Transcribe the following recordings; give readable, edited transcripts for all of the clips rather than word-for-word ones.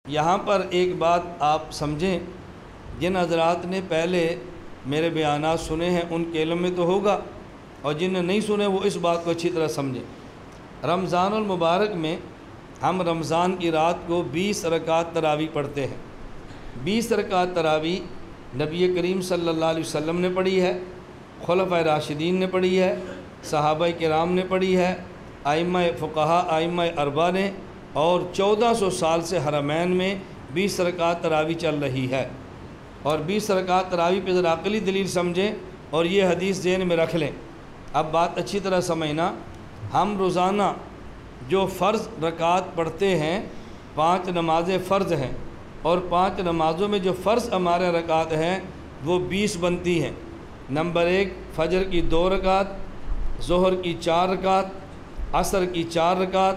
یہاں پر ایک بات آپ سمجھیں، جن حضرات نے پہلے میرے بیانات سنے ہیں ان کے علم میں تو ہوگا، اور جن نے نہیں سنے وہ اس بات کو اچھی طرح سمجھیں۔ رمضان المبارک میں ہم رمضان کی رات کو 20 رکعت تراویح پڑھتے ہیں۔ 20 رکعت تراویح نبی کریم صلی اللہ علیہ وسلم نے پڑھی ہے، خلفائے راشدین نے پڑھی ہے، صحابہ کرام نے پڑھی ہے، ائمہ فقہا ائمہ اربعہ نے، اور 1400 سال سے حرمین میں 20 رکعت تراویح چل رہی ہے۔ اور 20 رکعت تراویح پہ ذرا عقلی دلیل سمجھیں اور یہ حدیث ذہن میں رکھ لیں۔ اب بات اچھی طرح سمجھنا، ہم روزانہ جو فرض رکعت پڑھتے ہیں 5 نمازیں فرض ہیں، اور 5 نمازوں میں جو فرض ہمارے رکعت ہیں وہ 20 بنتی ہیں۔ نمبر 1 فجر کی 2 رکعت، ظہر کی 4 رکعت، عصر کی 4 رکعت،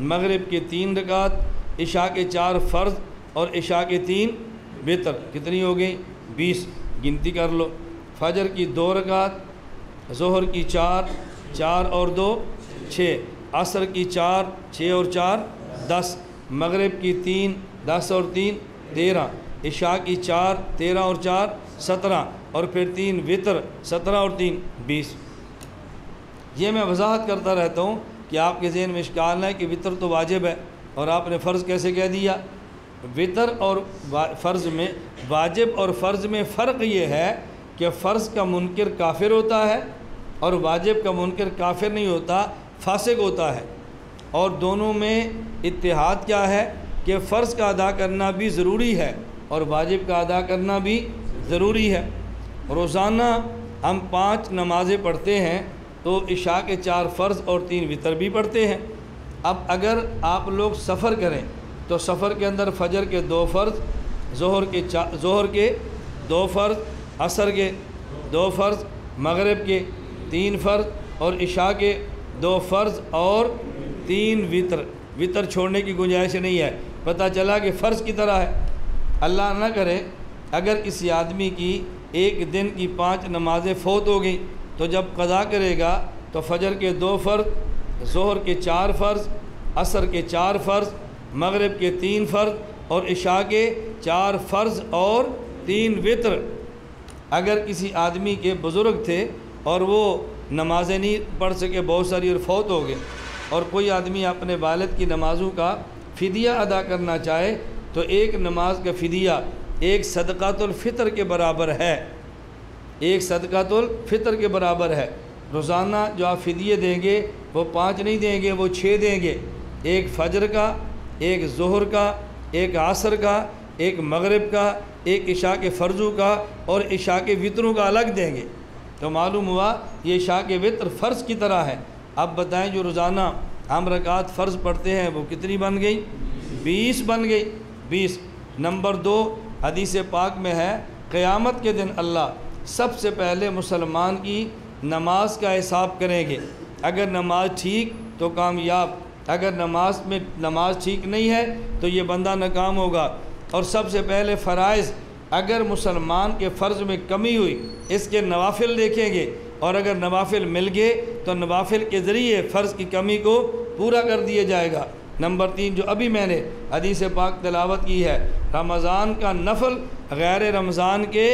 مغرب کی 3 رکعت، عشاء کے 4 فرض اور عشاء کے 3 وتر۔ کتنی ہو گئی؟ 20۔ گنتی کر لو۔ فجر کی 2 رکعت، ظہر کی 4 اور 2 6، عصر کی 4 6 اور 4 10، مغرب کی 3 10 اور 3 13، عشاء کی 4 13 اور 4 17، اور پھر 3 وتر 17 اور 3 20۔ یہ میں وضاحت کرتا رہتا ہوں کہ آپ کے ذہن میں اشکال ہے کہ وتر تو واجب ہے اور آپ نے فرض کیسے کہہ دیا۔ وتر اور فرض میں، واجب اور فرض میں فرق یہ ہے کہ فرض کا منکر کافر ہوتا ہے اور واجب کا منکر کافر نہیں ہوتا، فاسق ہوتا ہے۔ اور دونوں میں اتحاد کیا ہے کہ فرض کا ادا کرنا بھی ضروری ہے اور واجب کا ادا کرنا بھی ضروری ہے۔ روزانہ ہم 5 نمازیں پڑھتے ہیں تو عشاء کے 4 فرض اور 3 وتر بھی پڑھتے ہیں۔ اب اگر آپ لوگ سفر کریں تو سفر کے اندر فجر کے 2 فرض، ظہر کے 2 فرض، عصر کے 2 فرض، مغرب کے 3 فرض اور عشاء کے 2 فرض اور 3 وتر۔ وتر چھوڑنے کی گنجائش نہیں ہے۔ پتہ چلا کہ فرض کی طرح ہے۔ اللہ نہ کرے اگر کسی آدمی کی ایک دن کی 5 نمازیں فوت ہو گئیں تو جب قضا کرے گا تو فجر کے 2 فرض، ظہر کے 4 فرض، عصر کے 4 فرض، مغرب کے 3 فرض اور عشاء کے 4 فرض اور 3 وتر۔ اگر کسی آدمی کے بزرگ تھے اور وہ نمازیں نہیں پڑھ سکے بہت ساری اور فوت ہو گئے، اور کوئی آدمی اپنے والد کی نمازوں کا فدیہ ادا کرنا چاہے تو ایک نماز کا فدیہ ایک صدقۃ الفطر کے برابر ہے، ایک صدقۃ الفطر کے برابر ہے۔ روزانہ جو آپ فدیے دیں گے وہ 5 نہیں دیں گے، وہ 6 دیں گے، ایک فجر کا، ایک ظہر کا، ایک عصر کا، ایک مغرب کا، ایک عشاء کے فرضوں کا اور عشاء کے وتروں کا الگ دیں گے۔ تو معلوم ہوا یہ عشاء کے وتر فرض کی طرح ہے۔ اب بتائیں جو روزانہ ہم رکعت فرض پڑھتے ہیں وہ کتنی بن گئی؟ 20 بن گئی، 20۔ نمبر 2 حدیث پاک میں ہے قیامت کے دن اللہ سب سے پہلے مسلمان کی نماز کا حساب کریں گے۔ اگر نماز ٹھیک تو کامیاب، اگر نماز ٹھیک نہیں ہے تو یہ بندہ ناکام ہوگا۔ اور سب سے پہلے فرائض، اگر مسلمان کے فرض میں کمی ہوئی اس کے نوافل دیکھیں گے، اور اگر نوافل مل گئے تو نوافل کے ذریعے فرض کی کمی کو پورا کر دیا جائے گا۔ نمبر 3 جو ابھی میں نے حدیث پاک تلاوت کی ہے، رمضان کا نفل غیر رمضان کے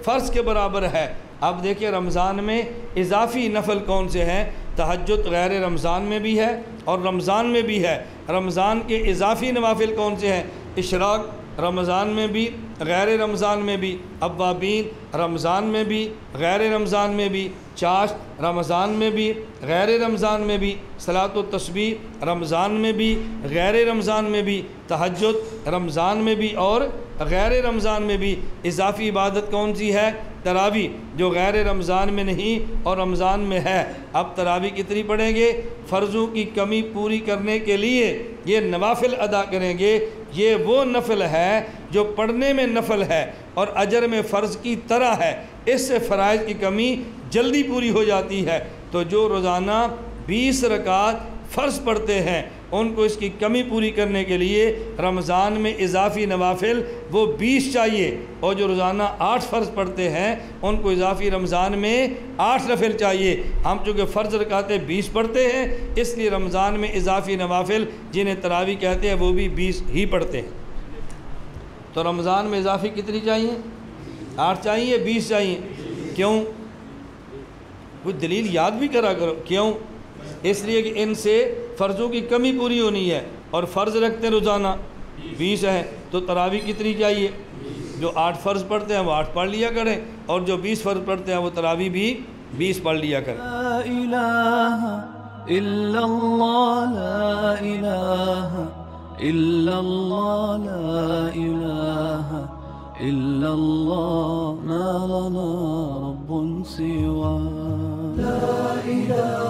فرض کے برابر ہے۔ اب دیکھیں رمضان میں اضافی نفل کون سے ہیں؟ تہجد غیر رمضان میں بھی ہے اور رمضان میں بھی ہے۔ رمضان کے اضافی نوافل کون سے ہیں؟ اشراق رمضان میں بھی، غیر رمضان میں بھی، اوابین رمضان میں بھی، غیر رمضان میں بھی، چاشت رمضان میں بھی، غیر رمضان میں بھی، صلاۃ التسبیح رمضان میں بھی، غیر رمضان میں بھی، تہجد رمضان میں بھی اور غیر رمضان میں بھی۔ اضافی عبادت کون سی ہے؟ تراویح، جو غیر رمضان میں نہیں اور رمضان میں ہے۔ اب تراویح کتنی پڑھیں گے؟ فرضوں کی کمی پوری کرنے کے لیے یہ نوافل ادا کریں گے۔ یہ وہ نفل ہے جو پڑھنے میں نفل ہے اور اجر میں فرض کی طرح ہے، اس سے فرائض کی کمی جلدی پوری ہو جاتی ہے۔ تو جو روزانہ 20 رکعت فرض پڑھتے ہیں ان کو اس کی کمی پوری کرنے کے لیے رمضان میں اضافی نوافل وہ 20 چاہیے، اور جو روزانہ 8 فرض پڑھتے ہیں ان کو اضافی رمضان میں 8 نفل چاہیے۔ ہم چونکہ فرض رکعتیں 20 پڑھتے ہیں اس لیے رمضان میں اضافی نوافل جنہیں تراویح کہتے ہیں وہ بھی 20 ہی پڑھتے ہیں۔ تو رمضان میں اضافی کتنی چاہیے؟ 8 چاہیے 20 چاہیے؟ کیوں؟ کچھ دلیل یاد بھی کرا کرو. کیوں؟ اس لیے کہ ان سے فرضوں کی کمی پوری ہونی ہے، اور فرض رکھتے ہیں روزانہ 20 ہے، تو تراویح کتنی چاہیے؟ جو 8 فرض پڑھتے ہیں وہ 8 پڑھ لیا کریں، اور جو 20 فرض پڑھتے ہیں وہ تراویح بھی 20 پڑھ لیا کریں. لا الہ الا اللہ، لا الہ الا اللہ، لا الہ الا اللہ، ما لنا رب سوا. لا الہ